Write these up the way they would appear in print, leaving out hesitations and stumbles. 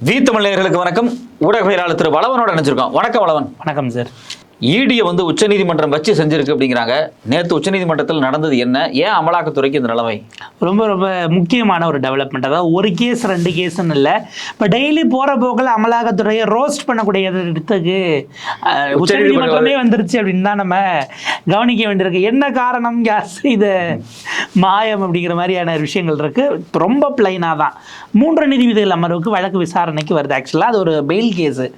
தமிழர்களுக்கு வணக்கம். ஊடகவியலாளர் திரு வளவனோட நினைச்சிருக்கோம். வணக்கம் வளவன். வணக்கம் சார். ஈடியை உச்சநீதிமன்றம் வச்சு செஞ்சிருக்கு அப்படிங்கிறாங்க. நேற்று உச்சநீதிமன்றத்தில் நடந்தது என்ன? ஏன் அமலாக்கத்துறைக்கு இந்த நிலைமை? ரொம்ப ரொம்ப முக்கியமான ஒரு டெவலப்மெண்ட். அதாவது ஒரு கேஸ் ரெண்டு கேஸ்ன்னு இல்லை, இப்போ டெய்லி போகிற போக்கில் அமலாக்கத்துறையை ரோஸ்ட் பண்ணக்கூடிய இடத்துக்கு உச்சநீதிமன்றமே வந்துருச்சு அப்படின்னு தான் நம்ம கவனிக்க வேண்டியிருக்கு. என்ன காரணம்? இது மாயம் அப்படிங்கிற மாதிரியான விஷயங்கள் இருக்குது. ரொம்ப பிளைனாக தான் 3 நீதிபதிகள் அமர்வுக்கு வழக்கு விசாரணைக்கு வருது. ஆக்சுவலாக அது ஒரு பெயில் கேஸு.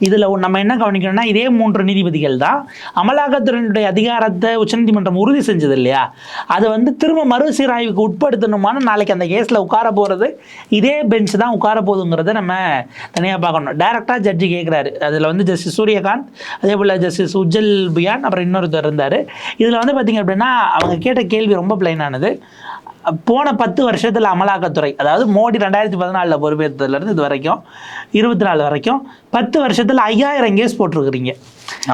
இதில் நம்ம என்ன கவனிக்கணும்னா, இதே 3 நீதிபதிகள் தான் அமலாக்கத்துறையினுடைய அதிகாரத்தை உச்சநீதிமன்றம் உறுதி செஞ்சது இல்லையா, அது திரும்ப மறுசீராய்வுக்கு உட்படுத்தணுமான நாளைக்கு அந்த கேஸில் உட்கார போகிறது இதே பெஞ்ச் தான் உட்கார போகுதுங்கிறத நம்ம தனியாக பார்க்கணும். டைரக்டாக ஜட்ஜி கேட்குறாரு. அதில் ஜஸ்டிஸ் சூரியகாந்த், அதே போல் ஜஸ்டிஸ் உஜ்ஜல் பியான், அப்புறம் இன்னொருத்தர் இருந்தார். இதில் பார்த்திங்க அப்படின்னா அவங்க கேட்ட கேள்வி ரொம்ப பிளைனானது. போன 10 வருஷத்தில் அமலாக்கத்துறை, அதாவது மோடி 2014 பொறுப்பேற்றதுலேருந்து இது வரைக்கும் 24 வரைக்கும் 10 வருஷத்தில் 5000 கேஸ் போட்டிருக்கிறீங்க.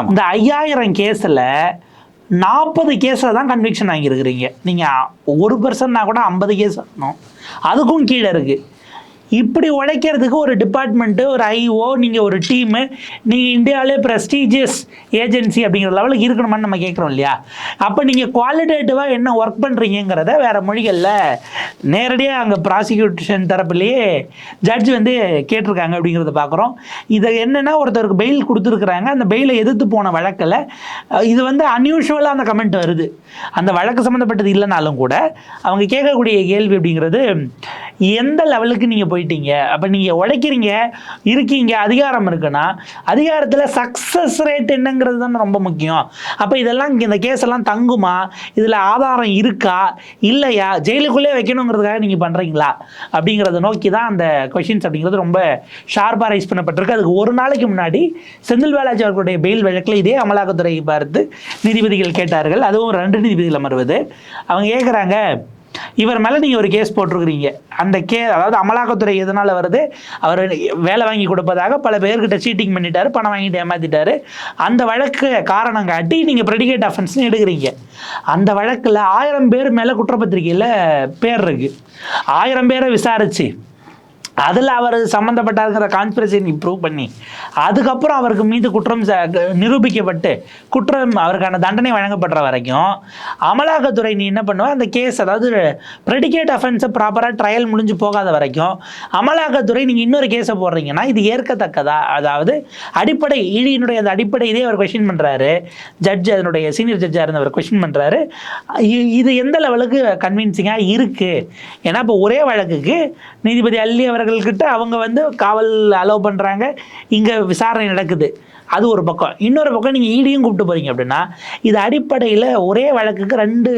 இந்த 5000 கேஸில் 40 கேஸில் தான் கன்விக்ஷன் வாங்கியிருக்கிறீங்க. நீங்கள் 1% கூட 50 கேஸ் வரணும், அதுக்கும் கீழே இருக்குது. இப்படி உழைக்கிறதுக்கு ஒரு டிபார்ட்மெண்ட்டு, ஒரு ஐஓ, நீங்கள் ஒரு டீமு, நீங்கள் இந்தியாவிலே ப்ரெஸ்டீஜியஸ் ஏஜென்சி அப்படிங்கிற லெவலுக்கு இருக்கணுமான்னு நம்ம கேட்குறோம் இல்லையா? அப்போ நீங்கள் குவாலிட்டேட்டிவாக என்ன ஒர்க் பண்ணுறீங்கிறத வேறு மொழிகளில் நேரடியாக அங்கே ப்ராசிக்யூஷன் தரப்புலேயே ஜட்ஜ் கேட்டிருக்காங்க அப்படிங்கிறத பார்க்குறோம். இதை என்னென்னா, ஒருத்தருக்கு பெயில் கொடுத்துருக்குறாங்க. அந்த பெயிலை எதிர்த்து போன வழக்கில் இது அன்யூஷுவலாக அந்த கமெண்ட் வருது. அந்த வழக்கு சம்மந்தப்பட்டது இல்லைனாலும் கூட அவங்க கேட்கக்கூடிய கேள்வி அப்படிங்கிறது, எந்த லெவலுக்கு நீங்கள் போயிட்டீங்க, அப்போ நீங்கள் உழைக்கிறீங்க, இருக்கீங்க, அதிகாரம் இருக்குன்னா அதிகாரத்தில் சக்ஸஸ் ரேட் என்னங்கிறது தான் ரொம்ப முக்கியம். அப்போ இதெல்லாம் இந்த கேஸ் எல்லாம் தங்குமா, இதில் ஆதாரம் இருக்கா இல்லையா, ஜெயிலுக்குள்ளே வைக்கணுங்கிறதுக்காக நீங்கள் பண்ணுறீங்களா அப்படிங்கிறத நோக்கி தான் அந்த கொஷின்ஸ் அப்படிங்கிறது ரொம்ப ஷார்ப்பாக ரைஸ் பண்ணப்பட்டிருக்கு. அதுக்கு ஒரு நாளைக்கு முன்னாடி செந்தில் பாலாஜி அவர்களுடைய பெயில் வழக்கில் இதே அமலாக்கத்துறை பார்த்து நீதிபதிகள் கேட்டார்கள். அதுவும் 2 நீதிபதிகள் அமர்வது. அவங்க கேட்குறாங்க, இவர் மேலே நீங்கள் ஒரு கேஸ் போட்டிருக்கிறீங்க. அந்த அதாவது அமலாக்கத்துறை எதனால் வருது, அவர் வேலை வாங்கி கொடுப்பதாக பல பேர்கிட்ட சீட்டிங் பண்ணிட்டாரு, பணம் வாங்கிட்டு ஏமாத்திட்டாரு. அந்த வழக்கு காரணம் காட்டி நீங்கள் ப்ரெடிகேட் அஃபென்ஸ்னு எடுக்கிறீங்க. அந்த வழக்கில் 1000 பேர் மேலே குற்றப்பத்திரிகையில் பேர் இருக்குது. 1000 பேரை விசாரித்து அதில் அவர் சம்மந்தப்பட்டாருங்கிற கான்ஸ்பிரசியை ப்ரூவ் பண்ணி அதுக்கப்புறம் அவருக்கு மீது குற்றம் நிரூபிக்கப்பட்டு குற்றம் அவருக்கான தண்டனை வழங்கப்படுற வரைக்கும் அமலாக்கத்துறை நீ என்ன பண்ணுவ, அந்த கேஸ், அதாவது ப்ரெடிகேட் அஃபென்ஸை ப்ராப்பராக ட்ரையல் முடிஞ்சு போகாத வரைக்கும் அமலாக்கத்துறை நீங்கள் இன்னொரு கேஸை போடுறீங்கன்னா இது ஏற்கத்தக்கதா? அதாவது அடிப்படை ஈடியினுடைய அந்த அடிப்படை இதே அவர் கொஸ்டின் பண்ணுறாரு. ஜட்ஜ், அதனுடைய சீனியர் ஜட்ஜாக இருந்தவர் கொஸ்டின் பண்ணுறாரு. இது எந்த லெவலுக்கு கன்வின்சிங்காக இருக்குது? ஏன்னா இப்போ ஒரே வழக்குக்கு நீதிபதி அல்லி அவர்கள்கிட்ட அவங்க காவல் அலோவ் பண்ணுறாங்க, இங்கே விசாரணை நடக்குது, அது ஒரு பக்கம். இன்னொரு பக்கம் நீங்கள் ஈடியும் கூப்பிட்டு போகிறீங்க அப்படின்னா இது அடிப்படையில் ஒரே வழக்குக்கு 2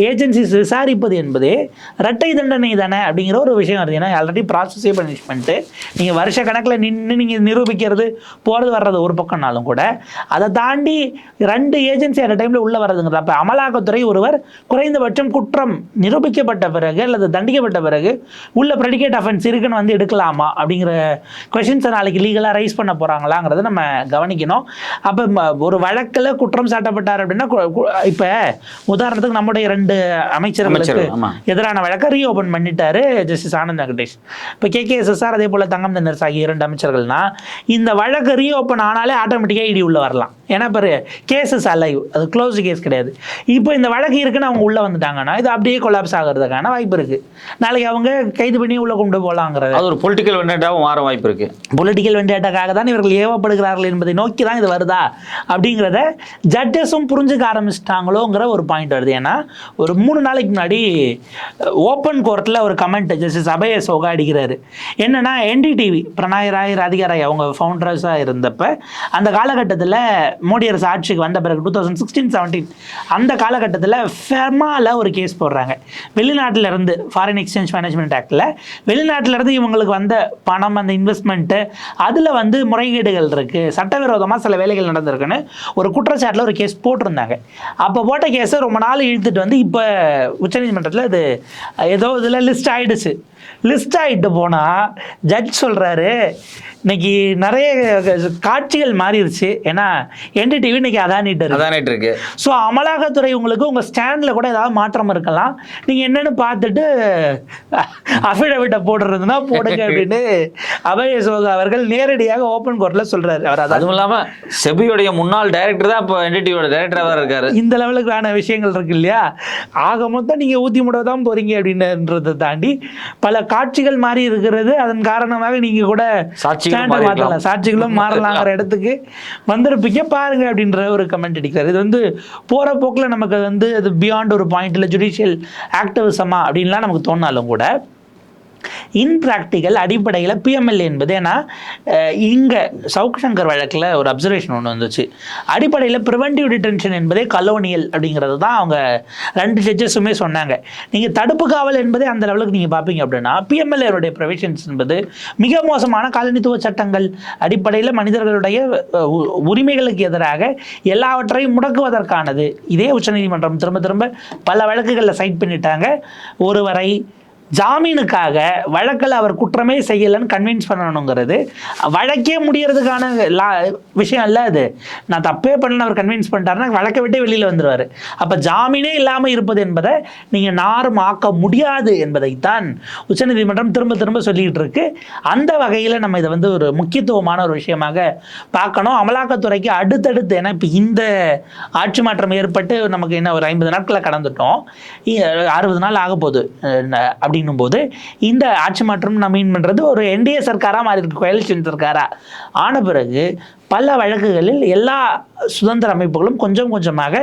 ஏஜென்சிஸ் விசாரிப்பது என்பது இரட்டை தண்டனை தானே அப்படிங்கிற ஒரு விஷயம் வருது. ஏன்னா ஆல்ரெடி ப்ராசஸே பனிஷ்மெண்ட்டு, நீங்கள் வருஷ கணக்கில் நின்று நீங்கள் நிரூபிக்கிறது போகிறது வர்றது ஒரு பக்கம்னாலும் கூட அதை தாண்டி 2 ஏஜென்சி அந்த டைமில் உள்ளே வர்றதுங்கிறது. அப்போ அமலாக்கத்துறை ஒருவர் குறைந்தபட்சம் குற்றம் நிரூபிக்கப்பட்ட பிறகு அல்லது தண்டிக்கப்பட்ட பிறகு உள்ள ப்ரெடிகேட் அஃபென்ஸ் இருக்குன்னு எடுக்கலாமா அப்படிங்கிற கொஷின்ஸை நாளைக்கு லீகலாக ரைஸ் பண்ண போகிறாங்களாங்கிறத நம்ம கவனிக்கணும். அப்போ ஒரு வழக்கில் குற்றம் சாட்டப்பட்டார் அப்படின்னா, இப்போ உதாரணத்துக்கு நம்முடைய 2 அமைச்சர்களுக்கு எதிரான வழக்கை ரீஓபன் பண்ணிட்டாரு ஜஸ்டிஸ் ஆனந்த் வெங்கடேஷ். இப்போ KKSSR அதே போல் தங்கம் தென்னரசு ஆகிய 2 அமைச்சர்கள்னா இந்த வழக்கு ரீஓபன் ஆனாலே ஆட்டோமேட்டிக்காக இடி உள்ள வரலாம். ஏன்னா இப்போ கேஸஸ் அலைவ், அது க்ளோஸ்டு கேஸ் கிடையாது. இப்போ இந்த வழக்கு இருக்குன்னு அவங்க உள்ளே வந்துட்டாங்கன்னா இது அப்படியே கொலாப்ஸ் ஆகிறதுக்கான வாய்ப்பு இருக்குது. நாளைக்கு அவங்க கைது பண்ணி உள்ளே கொண்டு போகலாங்கிறது, அது ஒரு பொலிட்டிக்கல் வெண்டேட்டாவும் மாற வாய்ப்பு இருக்குது. பொலிட்டிக்கல் வெண்டேட்டாக்காக தான் இவர்கள் ஏவப்படுகிறார்கள் என்பதை நோக்கி தான் இது வருதா அப்படிங்கிறத ஜட்ஜஸும் புரிஞ்சுக்க ஆரம்பிச்சிட்டாங்களோங்கிற ஒரு பாயிண்ட் வருது. ஏன்னா ஒரு 3 நாளைக்கு முன்னாடி ஓப்பன் கோர்ட்டில் ஒரு கமெண்ட் ஜஸ்டிஸ் அபய சோகா அடிக்கிறாரு. என்னென்னா, NDTV பிரணாய் ராய், ராதிகா ராய் அவங்க ஃபவுண்டர்ஸாக இருந்தப்ப அந்த காலகட்டத்தில் மோடி அரசு ஆட்சிக்கு வந்த பிறகு 2016-17 அந்த காலகட்டத்தில் ஃபெர்மாவில் ஒரு கேஸ் போடுறாங்க. வெளிநாட்டிலேருந்து ஃபாரின் எக்ஸ்சேஞ்ச் மேனேஜ்மெண்ட் ஆக்டில் வெளிநாட்டிலேருந்து இவங்களுக்கு வந்த பணம், அந்த இன்வெஸ்ட்மெண்ட்டு, அதில் முறைகேடுகள் இருக்குது, சட்டவிரோதமாக சில வேலைகள் நடந்திருக்குன்னு ஒரு குற்றச்சாட்டில் ஒரு கேஸ் போட்டிருந்தாங்க. அப்போ போட்ட கேஸை ரொம்ப நாள் இழுத்துட்டு இப்போ உச்சநீதிமன்றத்தில் அது ஏதோ இதில் லிஸ்ட் ஆகிடுச்சு. லிஸ்ட் ஆகிட்டு போனால் ஜட்ஜ் சொல்கிறாரு இன்னைக்கு நிறைய காட்சிகள் மாறிடுச்சு. ஏன்னா என்டிடிவி இன்னைக்கு அதானிட்டு இருக்கு. ஸோ அமலாக்கத்துறை உங்களுக்கு உங்கள் ஸ்டாண்டில் கூட ஏதாவது மாற்றம் இருக்கலாம், நீங்கள் என்னென்னு பார்த்துட்டு அஃபிடவிட்டை போடுறதுன்னா போடுங்க அப்படின்னு அபய சோகா அவர்கள் நேரடியாக ஓப்பன் கோர்ட்டில் சொல்கிறாரு. அவர் அதுவும் இல்லாமல் செபியோடைய முன்னாள் டைரக்டர் தான் இப்போ என்டிடிவியோட டைரக்டராக தான் இருக்காரு. இந்த லெவலுக்கான விஷயங்கள் இருக்கு இல்லையா? ஆக மொத்தம் நீங்கள் ஊற்றி முட தான் போகிறீங்க அப்படின்றதை தாண்டி பல காட்சிகள் மாறி இருக்கிறது. அதன் காரணமாக நீங்கள் கூட சாட்சிகளும் மாறலாங்கிற இடத்துக்கு வந்திருப்பீங்க பாருங்க அப்படின்ற ஒரு கமெண்ட் அடிக்கிறார். இது வந்து போற போக்கில் நமக்கு வந்து அது பியாண்ட் ஒரு பாயிண்ட்ல ஜுடிஷியல் ஆக்டிவிசமா அப்படின்லாம் நமக்கு தோணாலும் கூட இன்பிராக்டிக்கல் அடிப்படையில் பிஎம்எல்ஏ என்பது, ஏன்னா இங்கே சவுக் சங்கர் வழக்கில் ஒரு அப்சர்வேஷன் ஒன்று வந்துச்சு. அடிப்படையில் ப்ரிவென்டிவ் டிடென்ஷன் என்பதே கலோனியல் அப்படிங்கிறது தான் அவங்க 2 ஜட்ஜஸுமே சொன்னாங்க. நீங்கள் தடுப்பு காவல் என்பதே அந்த லெவலுக்கு நீங்கள் பார்ப்பீங்க அப்படின்னா பிஎம்எல்ஏருடைய ப்ரொவிஷன்ஸ் என்பது மிக மோசமான காலனித்துவ சட்டங்கள் அடிப்படையில் மனிதர்களுடைய உரிமைகளுக்கு எதிராக எல்லாவற்றையும் முடக்குவதற்கானது. இதே உச்சநீதிமன்றம் திரும்ப திரும்ப பல வழக்குகளில் சைட் பண்ணிட்டாங்க. ஒருவரை ஜாமீனுக்காக வழக்கில் அவர் குற்றமே செய்யலைன்னு கன்வின்ஸ் பண்ணணுங்கிறது வழக்கே முடியறதுக்கான விஷயம் இல்லை. அது நான் தப்பே பண்ணல அவர் கன்வின்ஸ் பண்ணிட்டாருன்னா வழக்கை விட்டே வெளியில் வந்துடுவார். அப்போ ஜாமீனே இல்லாமல் இருப்பது என்பதை நீங்கள் நாரும் ஆக்க முடியாது என்பதைத்தான் உச்சநீதிமன்றம் திரும்ப திரும்ப சொல்லிகிட்டு இருக்கு. அந்த வகையில் நம்ம இதை வந்து ஒரு முக்கியத்துவமான ஒரு விஷயமாக பார்க்கணும். அமலாக்கத்துறைக்கு அடுத்தடுத்து, ஏன்னா இப்போ இந்த ஆட்சி மாற்றம் ஏற்பட்டு நமக்கு என்ன ஒரு 50 நாட்களை கடந்துட்டோம், 60 நாள் ஆக போகுது. அப்படின்னும் போது இந்த ஆட்சி மாற்றம் நம்ம மீன் பண்ணுறது ஒரு என்டிஏ சர்க்காராக மாறி இருக்கு, கோயலிஷன் சர்க்காராக ஆன பிறகு பல வழக்குகளில் எல்லா சுதந்திர அமைப்புகளும் கொஞ்சம் கொஞ்சமாக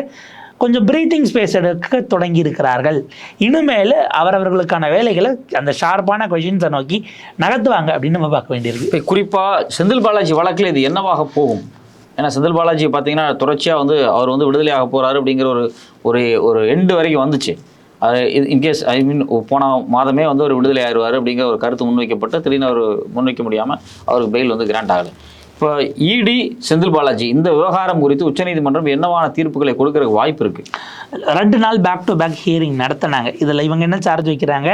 கொஞ்சம் பிரீத்திங் ஸ்பேஸ் எடுக்க தொடங்கி இருக்கிறார்கள். இனிமேல் அவரவர்களுக்கான வேலைகளை அந்த ஷார்ப்பான கொஷின்ஸை நோக்கி நகர்த்துவாங்க அப்படின்னு நம்ம பார்க்க வேண்டியிருக்கு. இப்போ குறிப்பாக செந்தில் பாலாஜி வழக்கில் இது என்னவாக போகும்? ஏன்னா செந்தில் பாலாஜி பார்த்தீங்கன்னா தொடர்ச்சியாக வந்து அவர் வந்து விடுதலையாக போகிறாரு அப்படிங்கிற ஒரு எண்டு வரைக்கும் வந்துச்சு. அது இன்கேஸ் போன மாதமே வந்து ஒரு விடுதலை ஆயிடுவார் அப்படிங்கிற ஒரு கருத்து முன்வைக்கப்பட்டு திடீர்னு அவர் முன்வைக்க முடியாமல் அவருக்கு பெயில் வந்து கிராண்ட் ஆகலை. இப்போ இடி செந்தில் பாலாஜி இந்த விவகாரம் குறித்து உச்சநீதிமன்றம் என்னவான தீர்ப்புகளை கொடுக்கறதுக்கு வாய்ப்பு இருக்குது? 2 நாள் பேக் டு பேக் ஹியரிங் நடத்தினாங்க. இதில் இவங்க என்ன சார்ஜ் வைக்கிறாங்க,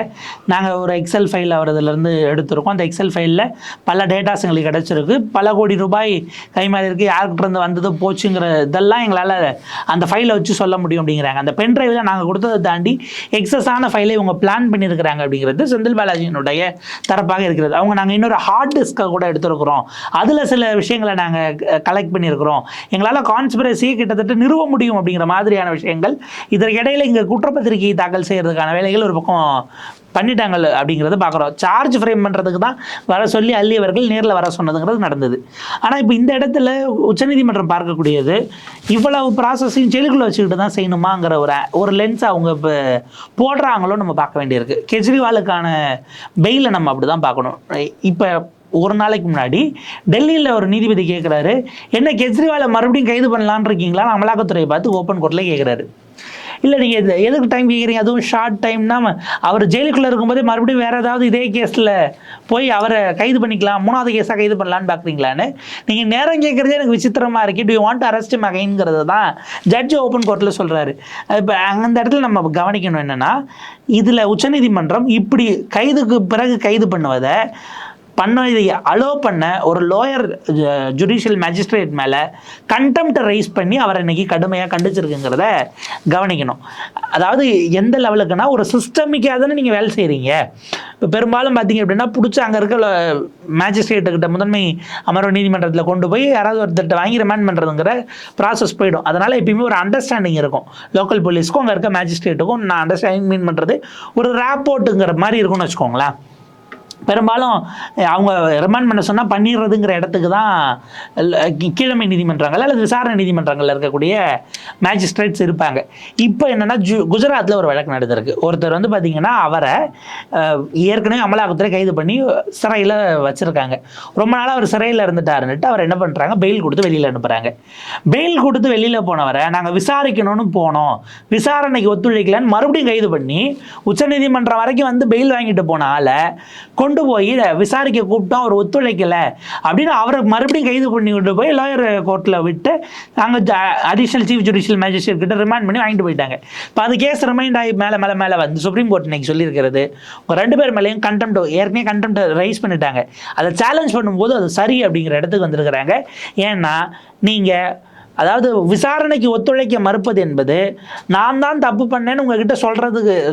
நாங்கள் ஒரு எக்ஸல் ஃபைல் அவரதுலேருந்து எடுத்திருக்கோம், அந்த எக்ஸல் ஃபைலில் பல டேட்டாஸ் எங்களுக்கு கிடச்சிருக்கு, பல கோடி ரூபாய் கைமாறி இருக்குது, யாருக்கிட்ட வந்தது போச்சுங்கிற இதெல்லாம் எங்களால் அந்த ஃபைலை வச்சு சொல்ல முடியும் அப்படிங்கிறாங்க. அந்த பென் ட்ரைவில் நாங்கள் கொடுத்ததை தாண்டி எக்ஸஸான ஃபைலை இவங்க பிளான் பண்ணியிருக்கிறாங்க அப்படிங்கிறது செந்தில் பாலாஜியினுடைய தரப்பாக இருக்கிறது. அவங்க நாங்கள் இன்னொரு ஹார்ட் டிஸ்கை கூட எடுத்துருக்குறோம், அதில் சில விஷயங்களை நாங்கள் கலெக்ட் பண்ணியிருக்கிறோம், எங்களால் கான்ஸ்பிரசியை கிட்டத்தட்ட நிறுவ முடியும் அப்படிங்கிற மாதிரியான விஷயங்கள். இதற்கிடையில் இங்கே குற்றப்பத்திரிகை தாக்கல் செய்கிறதுக்கான வேலைகள் ஒரு பக்கம் பண்ணிட்டாங்க அப்படிங்கிறத பார்க்குறோம். சார்ஜ் ஃப்ரேம் பண்ணுறதுக்கு தான் வர சொல்லி அள்ளியவர்கள் நேரில் வர சொன்னதுங்கிறது நடந்தது. ஆனால் இப்போ இந்த இடத்துல உச்சநீதிமன்றம் பார்க்கக்கூடியது இவ்வளவு ப்ராசஸையும் ஜெயிலுக்குள்ளே வச்சுக்கிட்டு தான் செய்யணுமாங்கிற ஒரு லென்ஸ் அவங்க இப்போ போடுறாங்களோ நம்ம பார்க்க வேண்டியிருக்கு. கெஜ்ரிவாலுக்கான பெயிலை நம்ம அப்படி தான் பார்க்கணும். இப்போ ஒரு நாளைக்கு முன்னாடி டெல்லியில் ஒரு நீதிபதி கேட்குறாரு, என்ன கெஜ்ரிவாலை மறுபடியும் கைது பண்ணலான்னு இருக்கீங்களா? அமலாக்கத்துறையை பார்த்து ஓப்பன் கோர்ட்டில் கேட்குறாரு. இல்லை நீங்கள் இது எதுக்கு டைம் கேட்குறீங்க, அதுவும் ஷார்ட் டைம்னா அவர் ஜெயிலுக்குள்ளே இருக்கும்போதே மறுபடியும் வேறு ஏதாவது இதே கேஸில் போய் அவரை கைது பண்ணிக்கலாம், 3வது கேஸாக கைது பண்ணலான்னு பார்க்குறீங்களான்னு நீங்கள் நேரம் கேட்குறதே எனக்கு விசித்திரமாக இருக்குது. Do you want to arrest அகைன்ங்கிறது தான் ஜட்ஜ் ஓப்பன் கோர்ட்டில் சொல்கிறாரு. இப்போ அந்த இடத்துல நம்ம கவனிக்கணும் என்னென்னா, இதில் உச்சநீதிமன்றம் இப்படி கைதுக்கு பிறகு கைது பண்ணுவதை இதை அலோ பண்ண ஒரு லோயர் ஜுடிஷியல் மேஜிஸ்ட்ரேட் மேலே கண்டெம்ப்டை ரைஸ் பண்ணி அவரை இன்னைக்கு கடுமையாக கண்டிச்சிருக்குங்கிறத கவனிக்கணும். அதாவது எந்த லெவலுக்குன்னா, ஒரு சிஸ்டமிக்காக தானே நீங்கள் வேலை செய்கிறீங்க. இப்போ பெரும்பாலும் பார்த்தீங்க அப்படின்னா பிடிச்சி அங்கே இருக்க மேஜிஸ்ட்ரேட்டுக்கிட்ட முதன்மை அமர்வு நீதிமன்றத்தில் கொண்டு போய் யாராவது ஒருத்தர்கிட்ட வாங்கி ரிமாண்ட் பண்ணுறதுங்கிற ப்ராசஸ் போயிடும். அதனால் எப்பயுமே ஒரு அண்டர்ஸ்டாண்டிங் இருக்கும் லோக்கல் போலீஸ்க்கும் அங்கே இருக்க மேஜிஸ்ட்ரேட்டுக்கும். நான் அண்டர்ஸ்டாண்டிங் மீன் பண்ணுறது ஒரு ரேப்போர்ட்டுங்கிற மாதிரி இருக்கும்னு வச்சுக்கோங்களேன். பெரும்பாலும் அவங்க ரிமாண்ட் பண்ண சொன்னால் பண்ணிடுறதுங்கிற இடத்துக்கு தான் கீழமை நீதிமன்றங்கள் அல்லது விசாரணை நீதிமன்றங்களில் இருக்கக்கூடிய மேஜிஸ்ட்ரேட்ஸ் இருப்பாங்க. இப்போ என்னென்னா குஜராத்தில் ஒரு வழக்கு நடந்திருக்கு. ஒருத்தர் வந்து பார்த்திங்கன்னா அவரை ஏற்கனவே அமலாக்கத்துறை கைது பண்ணி சிறையில் வச்சுருக்காங்க. ரொம்ப நாளாக அவர் சிறையில் இருந்துட்டாருன்னுட்டு அவர் என்ன பண்ணுறாங்க, பெயில் கொடுத்து வெளியில் அனுப்புகிறாங்க. பெயில் கொடுத்து வெளியில் போனவரை நாங்கள் விசாரிக்கணும்னு போனோம், விசாரணைக்கு ஒத்துழைக்கலன்னு மறுபடியும் கைது பண்ணி உச்சநீதிமன்றம் வரைக்கும் வந்து பெயில் வாங்கிட்டு போன ஆளை கொண்டு கொண்டு போய் விசாரிக்க கூப்பிட்டோம், அவர் ஒத்துழைக்கலை அப்படின்னு அவரை மறுபடியும் கைது பண்ணி கொண்டு போய் லாயர் கோர்ட்டில் விட்டு அங்கே அடிஷனல் சீஃப் ஜுடிஷியல் மேஜிஸ்ட்ரேட் கிட்ட ரிமாண்ட் பண்ணி வாங்கிட்டு போயிட்டாங்க. இப்போ அது கேஸ் ரிமைண்ட் ஆகி மேலே வந்து சுப்ரீம் கோர்ட் இன்னைக்கு சொல்லியிருக்கிறது, உங்கள் 2 பேர் மேலேயும் ஏற்கனவே கண்டெம்ட் ரைஸ் பண்ணிட்டாங்க. அதை சேலஞ்ச் பண்ணும்போது அது சரி அப்படிங்கிற இடத்துக்கு வந்திருக்கிறாங்க. ஏன்னா நீங்கள் அதாவது விசாரணைக்கு ஒத்துழைக்க மறுப்பது என்பது நான் தான் தப்பு பண்ணேன்னு உங்ககிட்ட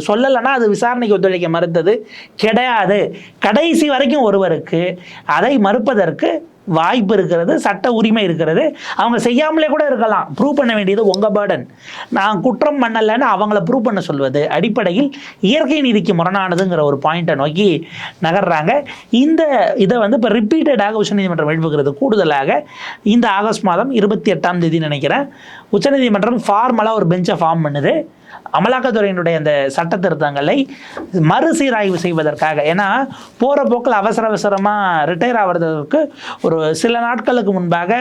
சொல்லலைன்னா அது விசாரணைக்கு ஒத்துழைக்க மறுத்தது கிடையாது. கடைசி வரைக்கும் ஒருவருக்கு அதை மறுப்பதற்கு வாய்ப்பு இருக்கிறது, சட்ட உரிமை இருக்கிறது. அவங்க செய்யாமலே கூட இருக்கலாம். ப்ரூவ் பண்ண வேண்டியது உங்கள் பேர்டன். நான் குற்றம் பண்ணலைன்னு அவங்கள ப்ரூவ் பண்ண சொல்வது அடிப்படையில் இயற்கை நீதிக்கு முரணானதுங்கிற ஒரு பாயிண்ட்டை நோக்கி நகர்றாங்க. இதை வந்து இப்போ ரிப்பீட்டடாக உச்சநீதிமன்றம் எழுப்புகிறது. கூடுதலாக இந்த ஆகஸ்ட் மாதம் 28ஆம் தேதி நினைக்கிறேன் உச்சநீதிமன்றம் ஃபார்மலாக ஒரு பெஞ்சை ஃபார்ம் பண்ணுது. அமலாக்கத்துறையினுடைய அந்த சட்ட திருத்தங்களை மறுசீராய்வு செய்வதற்காக. ஏன்னா போகிற போக்கில் அவசரமாக ரிட்டையர் ஆகிறதுக்கு ஒரு சில நாட்களுக்கு முன்பாக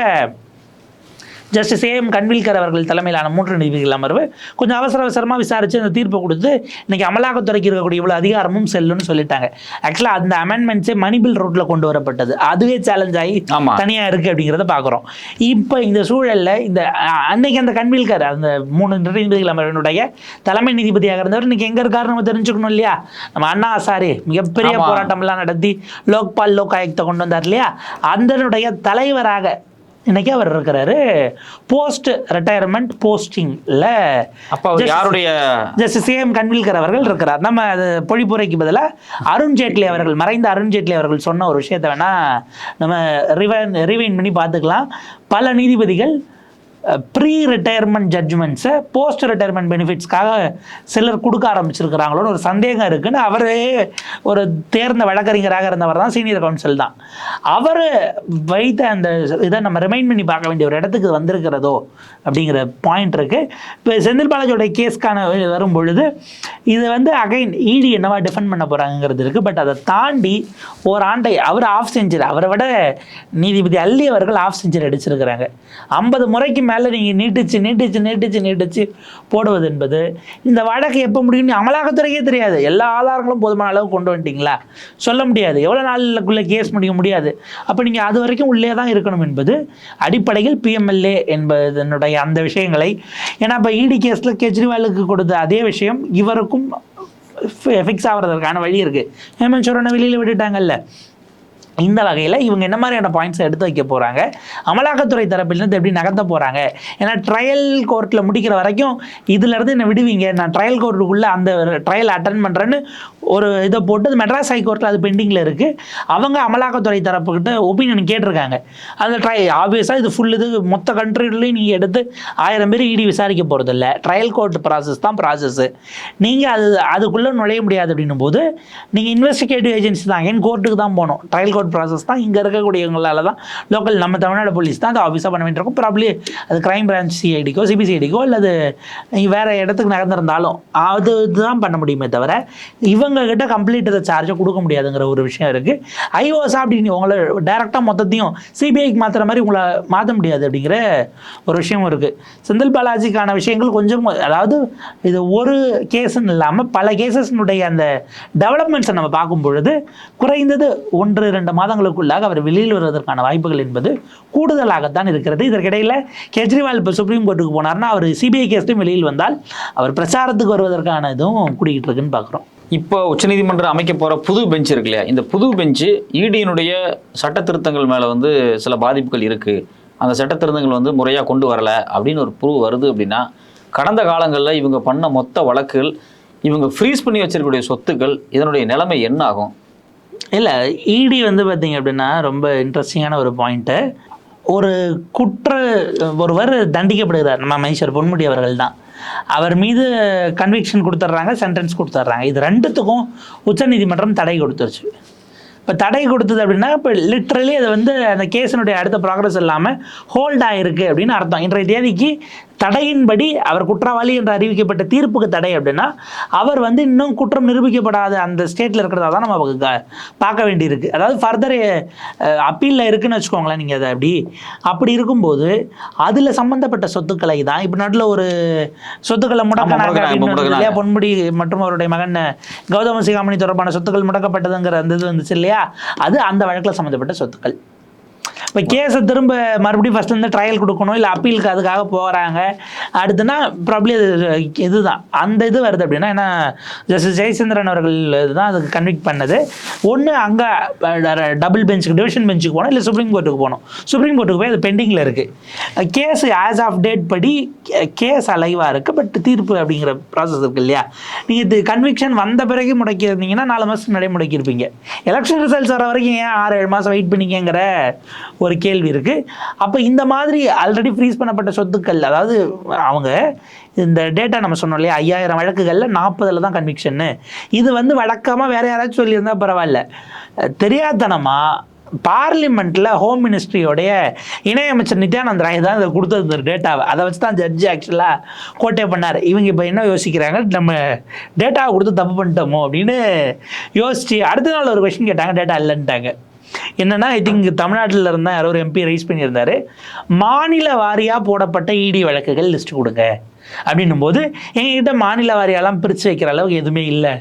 ஜஸ்டிஸ் ஏஎம் கன்வில்கர் அவர்கள் தலைமையிலான 3 நீதிபதிகள் அமர்வு கொஞ்சம் அவசரமாக விசாரித்து அந்த தீர்ப்பை கொடுத்து இன்னைக்கு அமலாக்கத்துறைக்கு இருக்கக்கூடிய இவ்வளோ அதிகாரமும் செல்லுன்னு சொல்லிட்டாங்க. ஆக்சுவலாக அந்த அமெண்ட்மெண்ட்ஸே மணிபில் ரோட்டில் கொண்டு வரப்பட்டது, அதுவே சேலஞ்ச் ஆகி தனியாக இருக்குது அப்படிங்கிறத பார்க்குறோம். இப்போ இந்த சூழலில் இந்த அன்னைக்கு அந்த கன்வில்கர் அந்த 3 நீதிபதிகள் அமர்வினுடைய தலைமை நீதிபதியாக இருந்தவர் இன்னைக்கு எங்கே இருக்காரு நம்ம தெரிஞ்சுக்கணும் இல்லையா? நம்ம அண்ணா ஹசாரே மிகப்பெரிய போராட்டம்லாம் நடத்தி லோக்பால் லோக் ஆயுக்தை கொண்டு வந்தார் இல்லையா? அதனுடைய தலைவராக இன்னைக்கு அவர் இருக்கிறாரு. போஸ்ட் ரிட்டையர்மெண்ட் போஸ்டிங்ல யாருடைய ஜஸ்டிஸ் ஏஎம் கன்வில்கர் அவர்கள் இருக்கிறார். நம்ம அது பொழிப்புரைக்கு பதிலாக அருண் ஜேட்லி அவர்கள், மறைந்த அருண் ஜேட்லி அவர்கள் சொன்ன ஒரு விஷயத்தை வேணா நம்ம ரிவைண்ட் பண்ணி பார்த்துக்கலாம். பல நீதிபதிகள் ப்ரீ ரிட்டையர்மெண்ட் ஜட்ஜ்மெண்ட்ஸை போஸ்ட் ரிட்டையர்மெண்ட் பெனிஃபிட்ஸ்க்காக சிலர் கொடுக்க ஆரம்பிச்சிருக்கிறாங்களோன்னு ஒரு சந்தேகம் இருக்குன்னு அவரே ஒரு தேர்ந்த வழக்கறிஞராக இருந்தவர் தான், சீனியர் கவுன்சில் தான். அவர் வைத்த அந்த இதை நம்ம ரிமைண்ட் பண்ணி பார்க்க வேண்டிய ஒரு இடத்துக்கு வந்திருக்கிறதோ அப்படிங்கிற பாயிண்ட் இருக்குது. இப்போ செந்தில் பாலாஜியோடைய கேஸ்க்கான வரும் பொழுது இது வந்து அகைன் இடி என்னவா டிஃபெண்ட் பண்ண போகிறாங்கிறது இருக்குது. பட் அதை தாண்டி ஓராண்டை அவர் ஆஃப் செஞ்சுரி, அவரை விட நீதிபதி அல்லி அவர்கள் ஆஃப் செஞ்சுரி அடிச்சிருக்கிறாங்க. 50 முறைக்கு மேலே நீங்கள் நீட்டிச்சு போடுவது என்பது இந்த வழக்கு எப்போ முடியும்னு அமலாக்கத்துறைக்கே தெரியாது. எல்லா ஆதாரங்களும் போதுமான அளவு கொண்டு வந்துட்டீங்களா சொல்ல முடியாது. எவ்வளோ நாளுக்குள்ளே கேஸ் முடியாது. அப்போ நீங்கள் அது வரைக்கும் உள்ளே தான் இருக்கணும் என்பது அடிப்படையில் பிஎம்எல்ஏ என்பதனுடைய அந்த விஷயங்களை. ஏன்னா இப்போ இடி கேஸில் கெஜ்ரிவாலுக்கு கொடுத்த அதே விஷயம் இவருக்கும் ஃபிக்ஸ் ஆகிறதுக்கான வழி இருக்குது. ஹேமந்த் சோரனை வெளியில் விட்டுட்டாங்கல்ல. இந்த வகையில் இவங்க என்ன மாதிரியான பாயிண்ட்ஸை எடுத்து வைக்க போகிறாங்க, அமலாக்கத்துறை தரப்பிலிருந்து எப்படி நகர்த்த போகிறாங்க. ஏன்னா ட்ரையல் கோர்ட்டில் முடிக்கிற வரைக்கும் இதிலேருந்து என்ன விடுவீங்க, நான் ட்ரையல் கோர்ட்டுக்குள்ளே அந்த ட்ரையல் அட்டன் பண்ணுறேன்னு ஒரு இதை போட்டு மெட்ராஸ் ஹைகோர்ட்டில் அது பெண்டிங்கில் இருக்குது. அவங்க அமலாக்கத்துறை தரப்புக்கிட்ட ஒப்பீனியன் கேட்டிருக்காங்க. அந்த ஆப்வியஸாக இது ஃபுல் இது மொத்த கண்ட்ரிலையும் நீங்கள் எடுத்து 1000 பேர் இடி விசாரிக்க போகிறதில்ல. ட்ரையல் கோர்ட் ப்ராசஸ் தான் ப்ராசஸ்ஸு. நீங்கள் அதுக்குள்ளே நுழைய முடியாது அப்படின்னும் போது நீங்கள் இன்வெஸ்டிகேட்டிவ் ஏஜென்சி தான், ஏன் கோர்ட்டுக்கு தான் போகணும். ட்ரையல் கோர்ட் ப்ராசஸ் தான் இங்கே இருக்கக்கூடியவங்களால தான் லோக்கல் நம்ம தமிழ்நாடு போலீஸ் தான் அதை ஆஃபீஸாக பண்ண வேண்டியிருக்கும். ப்ராப்ளி அது கிரைம் பிரான்ச் சிஐடிக்கோ சிபிசிஐடிக்கோ அல்லது வேறு இடத்துக்கு நகர்ந்திருந்தாலும் அது இதுதான் பண்ண முடியுமே தவிர இவங்க கிட்ட கம்ப்ளீட் இதை சார்ஜை கொடுக்க முடியாதுங்கிற ஒரு விஷயம் இருக்குது. ஐஓஎஸ் அப்படின்னு உங்களை டைரெக்டாக மொத்தத்தையும் சிபிஐக்கு மாற்றுற மாதிரி உங்களை மாற்ற முடியாது அப்படிங்கிற ஒரு விஷயமும் இருக்குது. செந்தில் பாலாஜிக்கான விஷயங்கள் கொஞ்சம், அதாவது இது ஒரு கேஸுன்னு இல்லாமல் பல கேசஸ்னுடைய அந்த டெவலப்மெண்ட்ஸை நம்ம பார்க்கும் பொழுது குறைந்தது 1-2 மாதங்களுக்குள்ளாக அவர் வெளியில் வருவதற்கான வாய்ப்புகள் என்பது கூடுதலாகத்தான் இருக்கிறது. இதற்கிடையில் கெஜ்ரிவால் இப்போ சுப்ரீம் கோர்ட்டுக்கு போனார்னா அவர் சிபிஐ கேஸ்லையும் வெளியில் வந்தால் அவர் பிரச்சாரத்துக்கு வருவதற்கான இதுவும் கூடிக்கிட்டு இருக்குன்னு பார்க்குறோம். இப்போ உச்சநீதிமன்றம் அமைக்க போகிற புது பெஞ்ச் இருக்கு இல்லையா, இந்த புது பெஞ்சு இடியினுடைய சட்ட திருத்தங்கள் மேலே வந்து சில பாதிப்புகள் இருக்குது, அந்த சட்ட திருத்தங்கள் வந்து முறையாக கொண்டு வரலை அப்படின்னு ஒரு ப்ரூவ் வருது அப்படின்னா கடந்த காலங்களில் இவங்க பண்ண மொத்த வழக்குகள், இவங்க ஃப்ரீஸ் பண்ணி வச்சிருக்கக்கூடிய சொத்துக்கள், இதனுடைய நிலைமை என்ன ஆகும்? இல்லை, இடி வந்து பார்த்தீங்க அப்படின்னா ரொம்ப இன்ட்ரெஸ்டிங்கான ஒரு பாயிண்ட்டு. ஒருவர் தண்டிக்கப்படுகிறார், நம்ம மைசூர் பொன்முடி அவர்கள் தான். அவர் மீது கன்விக்ஷன் கொடுத்துட்றாங்க, சென்டென்ஸ் கொடுத்துட்றாங்க. இது ரெண்டுத்துக்கும் உச்சநீதிமன்றம் தடை கொடுத்துருச்சு. இப்போ தடை கொடுத்தது அப்படின்னா இப்போ லிட்ரலி அது வந்து அந்த கேஸினுடைய அடுத்த ப்ராக்ரஸ் இல்லாமல் ஹோல்ட் ஆகிருக்கு அப்படின்னு அர்த்தம். இன்றைய தேதிக்கு தடையின்படி அவர் குற்றவாளி என்று அறிவிக்கப்பட்ட தீர்ப்புக்கு தடை அப்படின்னா அவர் வந்து இன்னும் குற்றம் நிரூபிக்கப்படாத அந்த ஸ்டேட்டில் இருக்கிறதா தான் நம்ம பார்க்க வேண்டியிருக்கு. அதாவது ஃபர்தர் அப்பீலில் இருக்குன்னு வச்சுக்கோங்களேன் நீங்கள். அதை அப்படி இருக்கும்போது அதில் சம்மந்தப்பட்ட சொத்துக்களை தான் இப்போ நாட்டில் ஒரு சொத்துக்களை முடக்கினாங்க அப்படின்னு இல்லையா, பொன்முடி மற்றும் அவருடைய மகன் கௌதம சிகாமணி தொடர்பான சொத்துக்கள் முடக்கப்பட்டதுங்கிற அந்த இது வந்துச்சு இல்லையா. இல்லையா, அது அந்த வழக்கில் சம்மந்தப்பட்ட சொத்துக்கள். இப்போ கேஸை திரும்ப மறுபடியும் ஃபஸ்ட்லேருந்து ட்ரையல் கொடுக்கணும், இல்லை அப்பீலுக்கு அதுக்காக போகிறாங்க. அடுத்துனா ப்ராப்ளி அது இதுதான் அந்த இது வருது அப்படின்னா, ஏன்னா ஜஸ்டிஸ் ஜெயச்சந்திரன் அவர்கள் இதுதான் அதுக்கு கன்விக்ட் பண்ணது. ஒன்று அங்கே டபுள் பெஞ்சுக்கு டிவிஷன் பெஞ்சுக்கு போகணும், இல்லை சுப்ரீம் கோர்ட்டுக்கு போகணும். சுப்ரீம் கோர்ட்டுக்கு போய் அது பெண்டிங்கில் இருக்குது. கேஸ் ஆஸ் ஆஃப் டேட் படி கேஸ் அலைவாக இருக்குது, பட் தீர்ப்பு அப்படிங்கிற ப்ராசஸ் இருக்குது இல்லையா. நீங்கள் இது கன்விக்ஷன் வந்த பிறகு முடக்கியிருந்தீங்கன்னா 4 மாதம் முன்னாடியே முடக்கியிருப்பீங்க. எலெக்ஷன் ரிசல்ட்ஸ் வர வரைக்கும் ஏன் 6-7 மாதம் வெயிட் பண்ணிக்கங்கிற ஒரு கேள்வி இருக்குது. அப்போ இந்த மாதிரி ஆல்ரெடி ஃப்ரீஸ் பண்ணப்பட்ட சொத்துக்கள், அதாவது அவங்க இந்த டேட்டா நம்ம சொன்னோம் இல்லையா, 5000 வழக்குகளில் 40 தான் கன்விக்ஷன்னு. இது வந்து வழக்கமாக வேறு யாராச்சும் சொல்லியிருந்தால் பரவாயில்ல, தெரியாதனமாக பார்லிமெண்ட்டில் ஹோம் மினிஸ்ட்ரியோடைய இணையமைச்சர் நித்யானந்த் ராய் தான் இதை கொடுத்தது டேட்டாவை. அதை வச்சு தான் ஜட்ஜி ஆக்சுவலாக கோட்டே பண்ணார். இவங்க இப்போ என்ன யோசிக்கிறாங்க, நம்ம டேட்டாவை கொடுத்து தப்பு பண்ணிட்டோமோ அப்படின்னு யோசிச்சு அடுத்த நாள் ஒரு கொஸ்டின் கேட்டாங்க, டேட்டா இல்லைன்ட்டாங்க. என்னன்னா, ஐ திங்க் தமிழ்நாட்டில் இருந்தால் யாரோ ஒரு எம்பி ரைஸ் பண்ணியிருந்தாரு, மாநில வாரியாக போடப்பட்ட இடி வழக்குகள் லிஸ்ட் கொடுங்க அப்படின்னும் போது எங்ககிட்ட மாநில வாரியாலாம் பிரித்து வைக்கிற அளவுக்கு எதுவுமே இல்லை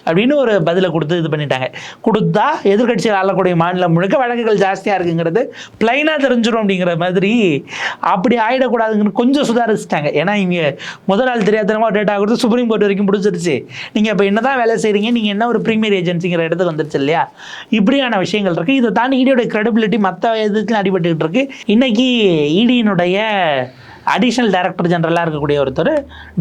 அப்படின்னு ஒரு பதிலை கொடுத்து இது பண்ணிட்டாங்க. கொடுத்தா எதிர்கட்சியில் ஆளக்கூடிய மாநிலம் முழுக்க வழக்குகள் ஜாஸ்தியாக இருக்குங்கிறது பிளைனாக தெரிஞ்சிடும் அப்படிங்கிற மாதிரி. அப்படி ஆகிடக்கூடாதுங்கன்னு கொஞ்சம் சுதாரிச்சிட்டாங்க. ஏன்னா இங்கே முதல் நாள் தெரியாதனமாக டேட்டா கொடுத்து சுப்ரீம் கோர்ட் வரைக்கும் பிடிச்சிருச்சு. நீங்கள் இப்போ என்ன தான் வேலை செய்கிறீங்க, நீங்கள் என்ன ஒரு ப்ரீமியர் ஏஜென்சிங்கிற இடத்துக்கு வந்துருச்சு இல்லையா. இப்படியான விஷயங்கள் இருக்குது. இதை தாண்டி ஈடியோட கிரெடிபிலிட்டி மற்ற இதுக்கும் அடிபட்டுக்கிட்டு இருக்கு. இன்றைக்கி ஈடியினுடைய அடிஷ்னல் டைரக்டர் ஜெனரலாக இருக்கக்கூடிய ஒருத்தர்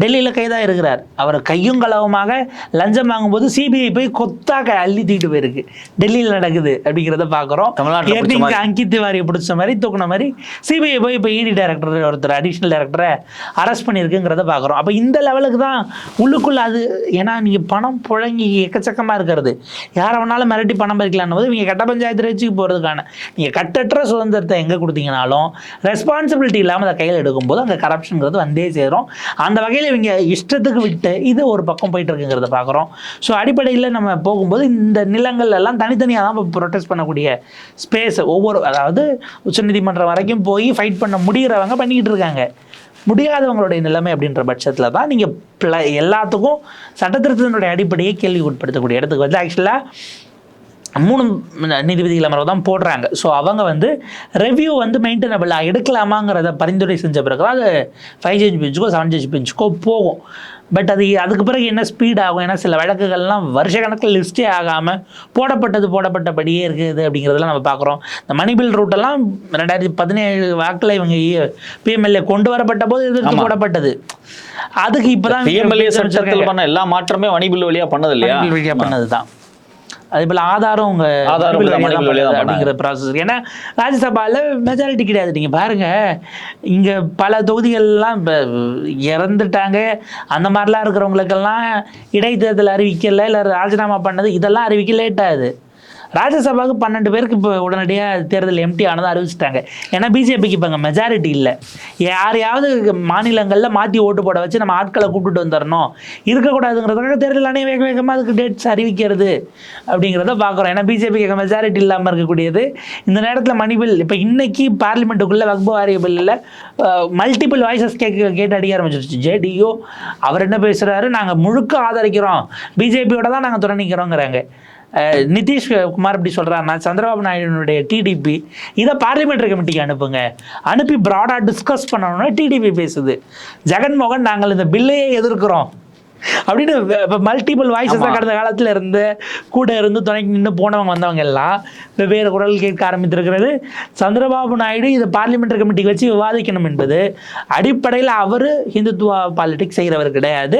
டெல்லியில் கைதாக இருக்கிறார். அவர் கையும் களவுமாக லஞ்சம் வாங்கும்போது சிபிஐ போய் கொத்தாக அள்ளி தூக்கிட்டு போயிருக்கு. டெல்லியில் நடக்குது அப்படிங்கிறத பார்க்குறோம். ஏற்கனவே அங்கித் திவாரியை பிடிச்ச மாதிரி தூக்குன மாதிரி சிபிஐ போய் இப்போ இடி டைரக்டர் ஒருத்தர் அடிஷ்னல் டைரக்டரை அரெஸ்ட் பண்ணியிருக்குங்கிறத பார்க்குறோம். அப்போ இந்த லெவலுக்கு தான் உள்ளுக்குள்ள அது. ஏன்னா நீங்கள் பணம் புழங்கி எக்கச்சக்கமாக இருக்கிறது, யாரை வேணாலும் மிரட்டி பணம் பறிக்கலான்னு போது இவங்க கட்ட பஞ்சாயத்து வச்சுக்கு போகிறதுக்கான நீங்கள் கட்டற்ற சுதந்திரத்தை எங்கே கொடுத்தீங்கனாலும் ரெஸ்பான்சிபிலிட்டி இல்லாமல் அதை கையில் எடுக்கும் போது அந்த கரப்ஷன்ங்கிறது வந்தே சேரும். அந்த வகையில் இவங்க இஷ்டத்துக்கு விட்டு இது ஒரு பக்கம் போயிட்டு இருக்குங்கிறத பார்க்குறோம். ஸோ அடிப்படையில் நம்ம போகும்போது இந்த நிலங்கள் எல்லாம் தனித்தனியாக தான் இப்போ ப்ரொடெஸ்ட் பண்ணக்கூடிய ஸ்பேஸ் ஒவ்வொரு, அதாவது உச்சநீதிமன்றம் வரைக்கும் போய் ஃபைட் பண்ண முடிகிறவங்க பண்ணிக்கிட்டு இருக்காங்க. முடியாதவங்களுடைய நிலைமை அப்படின்ற பட்சத்தில் தான் நீங்கள் எல்லாத்துக்கும் சட்டத்திருத்தத்தினுடைய அடிப்படையை கேள்வி உட்படுத்தக்கூடிய இடத்துக்கு வந்து ஆக்சுவலாக 3 நீதிபதிகள் அமர்வு தான் போடுறாங்க. ஸோ அவங்க வந்து ரெவ்யூ வந்து மெயின்டெனபிளாக எடுக்கலாமாங்கிறத பரிந்துரை செஞ்ச பிறகு அது 5 ஜட்ஜ் பெஞ்சுக்கோ 7 ஜட்ஜ் பெஞ்சுக்கோ போகும். பட் அதுக்கு பிறகு என்ன ஸ்பீட் ஆகும், ஏன்னா சில வழக்குகள்லாம் வருஷ கணக்கில் லிஸ்டே ஆகாமல் போடப்பட்டபடியே இருக்குது அப்படிங்கிறதெல்லாம் நம்ம பார்க்குறோம். இந்த மணிபில் ரூட்டெல்லாம் 2017 வாக்கில் இவங்க பிஎம்எல்ஏ கொண்டு வரப்பட்ட போது எதிர்த்து போடப்பட்டது. அதுக்கு இப்போ தான் பிஎம்எல்ஏ சட்டத்தில் பண்ண எல்லா மாற்றமே மணிபில் வழியாக பண்ணது இல்லையா, வழியாக பண்ணது தான். அதே போல் ஆதாரம் அப்படிங்கிற ப்ராசஸ். ஏன்னா ராஜ்யசபாவில் மெஜாரிட்டி கிடையாது. நீங்கள் பாருங்கள், இங்கே பல தொகுதிகள்லாம் இப்போ இறந்துட்டாங்க, அந்த மாதிரிலாம் இருக்கிறவங்களுக்கெல்லாம் இடைத்தேர்தல் அறிவிக்கலை, இல்லை ராஜினாமா பண்ணது இதெல்லாம் அறிவிக்க லேட் ஆகுது. ராஜ்யசபாவுக்கு 12 பேருக்கு இப்போ உடனடியாக தேர்தல் எம்டி ஆனதை அறிவிச்சிட்டாங்க. ஏன்னா பிஜேபிக்கு இப்போ அங்கே மெஜாரிட்டி இல்லை. யாரையாவது மாநிலங்களில் மாற்றி ஓட்டு போட வச்சு நம்ம ஆட்களை கூப்பிட்டு வந்துடணும், இருக்கக்கூடாதுங்கிறதுக்காக தேர்தல் ஆணையம் வேக வேகமாக அதுக்கு டேட்ஸ் அறிவிக்கிறது அப்படிங்கிறத பார்க்குறோம். ஏன்னா பிஜேபிக்கு மெஜாரிட்டி இல்லாமல் இருக்கக்கூடியது. இந்த நேரத்தில் மணிபில் இப்போ இன்னைக்கு பார்லிமெண்ட்டுக்குள்ளே வக்பு வாரிய பில்லில் மல்டிபிள் வாய்ஸஸ் கேட்டு அடிக்க ஆரம்பிச்சிருச்சு. ஜேடியோ அவர் என்ன பேசுகிறாரு, நாங்கள் முழுக்க ஆதரிக்கிறோம், பிஜேபியோட தான் நாங்கள் துணைக்கிறோங்கிறாங்க. நிதிஷ்குமார் இப்படி சொல்கிறாருன்னா, சந்திரபாபு நாயுடுனுடைய டிடிபி இதை பார்லிமெண்ட்ரி கமிட்டிக்கு அனுப்பி ப்ராடாக டிஸ்கஸ் பண்ணணும்னா டிடிபி பேசுது. ஜெகன்மோகன் நாங்கள் இந்த பில்லையே எதிர்க்கிறோம் அப்படின்னு இப்போ மல்டிபிள் வாய்ஸஸ் தான் கடந்த காலத்தில் இருந்து கூட இருந்து துணைக்கு நின்று போனவங்க வந்தவங்க எல்லாம் வெவ்வேறு குரல் கேட்க ஆரம்பித்திருக்கிறது. சந்திரபாபு நாயுடு இதை பார்லிமெண்ட்ரி கமிட்டிக்கு வச்சு விவாதிக்கணும் என்பது அடிப்படையில் அவர் ஹிந்துத்துவா பாலிடிக்ஸ் செய்கிறவர் கிடையாது.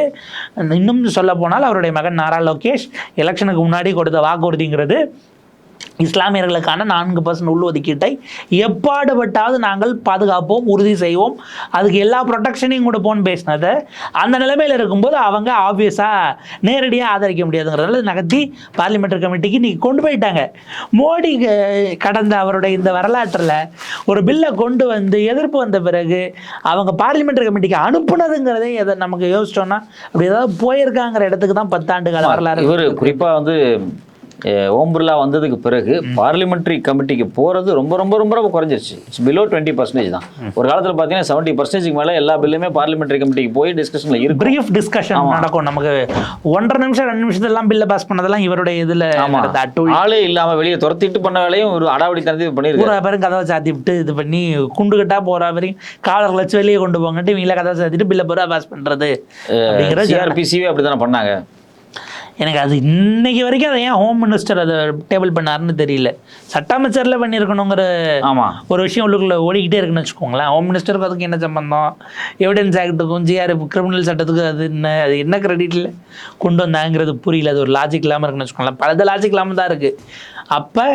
இன்னும் சொல்ல போனால் அவருடைய மகன் நாரா லோகேஷ் எலெக்ஷனுக்கு முன்னாடி கொடுத்த வாக்குறுதிங்கிறது இஸ்லாமியர்களுக்கான 4% உள்ஒதுக்கீட்டை எப்பாடுபட்டாவது நாங்கள் பாதுகாப்போம், உறுதி செய்வோம், அதுக்கு எல்லா ப்ரொடெக்ஷனையும் கொடுப்போம்னு பேசினதை அந்த நிலைமையில் இருக்கும்போது அவங்க ஆப்வியஸாக நேரடியாக ஆதரிக்க முடியாதுங்கிறதால நகர்த்தி பார்லிமெண்ட்ரி கமிட்டிக்கு இன்றைக்கி கொண்டு போயிட்டாங்க. மோடி கடந்த அவருடைய இந்த வரலாற்றில் ஒரு பில்லை கொண்டு வந்து எதிர்ப்பு வந்த பிறகு அவங்க பார்லிமெண்ட்ரி கமிட்டிக்கு அனுப்புனதுங்கிறதே எதை நமக்கு யோசிச்சோன்னா அப்படி ஏதாவது போயிருக்காங்கிற இடத்துக்கு தான் 10 ஆண்டு கால வரலாறு. இவர் குறிப்பாக வந்து ஓம் பிர்லா வந்ததுக்கு பிறகு பார்லிமெண்ட்ரி கமிட்டிக்கு போகிறது ரொம்ப ரொம்ப ரொம்ப ரொம்ப குறைஞ்சிருச்சு. இட்ஸ் பிலோ 20% தான். ஒரு காலத்தில் பார்த்தீங்கன்னா 70% மேலே எல்லா பில்லுமே பார்லிமெண்ட்ரி கமிட்டிக்கு போய் டிஸ்கஷனில் இருக்கு. பிரீஃப் டிஸ்கஷன் நடக்கும். நமக்கு 1.5 நிமிஷம் 2 நிமிஷத்துலாம் பில்லை பாஸ் பண்ணதெல்லாம் இவருடைய இதில் ஆளே இல்லாமல் வெளியே துரத்திட்டு பண்ண வேலையும் ஒரு அடாவடி தனத்தை பண்ணிருக்கு. பூரா பேரும் கதவை சாத்தி விட்டு இது பண்ணி குண்டு கட்டா போகிற வரையும் காலர் வச்சு வெளியே கொண்டு போங்கட்டு இவங்கள கதவை சாத்திட்டு பில்லை பூரா பாஸ் பண்ணுறது அப்படிங்கிற சிஆர்பிசிவே அப்படி தானே பண்ணாங்க. எனக்கு அது இன்னைக்கு வரைக்கும் அதை ஏன் ஹோம் மினிஸ்டர் அதை டேபிள் பண்ணாருன்னு தெரியல. சட்ட அமைச்சரில் பண்ணியிருக்கணுங்கிற ஒரு விஷயம் உள்ளுக்குள்ள ஓடிக்கிட்டே இருக்குன்னு வச்சுக்கோங்களேன். ஹோம் மினிஸ்டருக்கு அதுக்கு என்ன சம்பந்தம்? எவிடன்ஸ் ஆக்டுக்கும் கிரிமினல் சட்டத்துக்கு அது என்ன கிரெடிட்டில் கொண்டு வந்தாங்கிறது புரியல. அது ஒரு லாஜிக் இல்லாமல் இருக்குன்னு வச்சுக்கோங்களேன். பல லாஜிக் இல்லாமல் தான் இருக்குது. அப்போ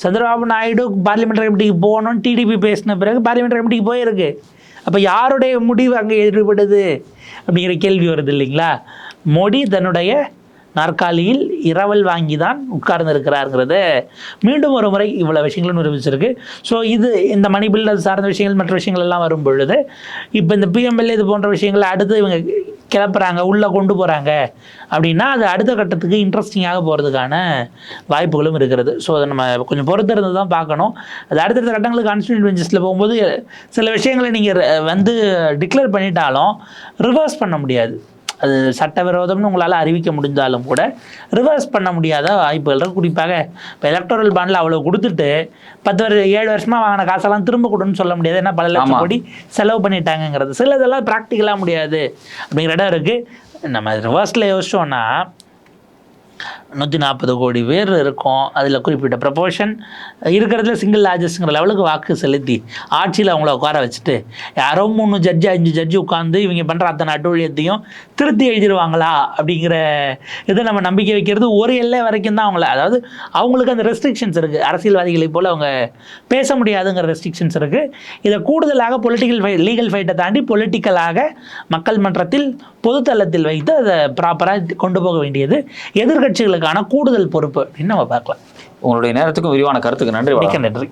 சந்திரபாபு நாயுடு பார்லிமெண்ட்ரி கமிட்டிக்கு போகணும்னு டிடிபி பேசின பிறகு பார்லிமெண்ட்ரி கமிட்டிக்கு போயிருக்கு. அப்போ யாருடைய முடிவு அங்கே எதிர்படுது அப்படிங்கிற கேள்வி வருது இல்லைங்களா? மோடி தன்னுடைய நாற்காலியில் இரவல் வாங்கி தான் உட்கார்ந்துருக்கிறாருங்கிறத மீண்டும் ஒரு முறை இவ்வளோ விஷயங்களும் நிரூபிச்சிருக்கு. ஸோ இந்த மணி பில் அது சார்ந்த விஷயங்கள் மற்ற விஷயங்கள் எல்லாம் வரும் பொழுது இப்போ இந்த பிஎம்எல்ஏ இது போன்ற விஷயங்களை அடுத்து இவங்க கிளப்புறாங்க, உள்ளே கொண்டு போகிறாங்க அப்படின்னா அது அடுத்த கட்டத்துக்கு இன்ட்ரெஸ்டிங்காக போகிறதுக்கான வாய்ப்புகளும் இருக்கிறது. ஸோ அதை நம்ம கொஞ்சம் பொறுத்திருந்து தான் பார்க்கணும். அது அடுத்தடுத்த கட்டங்களுக்கு கான்ஸ்டிடியூன்ட் பெஞ்சஸில் போகும்போது சில விஷயங்களை நீங்கள் டிக்ளேர் பண்ணிட்டாலும் ரிவர்ஸ் பண்ண முடியாது. அது சட்டவிரோதம்னு உங்களால் அறிவிக்க முடிஞ்சாலும் கூட ரிவர்ஸ் பண்ண முடியாத வாய்ப்புகள் இருக்குது. குறிப்பாக இப்போ எலக்டோரல் பாண்டில் அவ்வளோ கொடுத்துட்டு 7 வருஷமாக வாங்கின காசெல்லாம் திரும்ப கொடுன்னு சொல்ல முடியாது. ஏன்னா பல லட்சம் கோடி செலவு பண்ணிட்டாங்கிறது. சில இதெல்லாம் ப்ராக்டிக்கலாக முடியாது அப்படிங்கிற இடம் இருக்குது. நம்ம ரிவர்ஸில் யோசிச்சோன்னா 140 கோடி பேர் இருக்கும். அதில் குறிப்பிட்ட ப்ரப்போர்ஷன் இருக்கிறதுல சிங்கிள் லார்ஜஸ்ட்ங்கிற லெவலுக்கு வாக்கு செலுத்தி ஆட்சியில் அவங்கள உட்கார வச்சுட்டு யாரோ 3 ஜட்ஜு 5 ஜட்ஜு உட்காந்து இவங்க பண்ணுற அத்தனை அட்டூழியத்தையும் திருத்தி எழுதிடுவாங்களா அப்படிங்கிற இதை நம்ம நம்பிக்கை வைக்கிறது ஒரு எல்லை வரைக்கும் தான். அதாவது அவங்களுக்கு அந்த ரெஸ்ட்ரிக்ஷன்ஸ் இருக்குது. அரசியல்வாதிகளை போல் அவங்க பேச முடியாதுங்கிற ரெஸ்ட்ரிக்ஷன்ஸ் இருக்குது. இதை கூடுதலாக லீகல் ஃபைட்டை தாண்டி பொலிட்டிக்கலாக மக்கள் மன்றத்தில் பொதுத்தளத்தில் வைத்து அதை ப்ராப்பராக கொண்டு போக வேண்டியது எதிர்கட்சிகளுக்கான கூடுதல் பொறுப்பு அப்படின்னு நம்ம பார்க்கலாம். உங்களுடைய நேரத்துக்கும் விரிவான கருத்துக்கு நன்றி. நன்றி.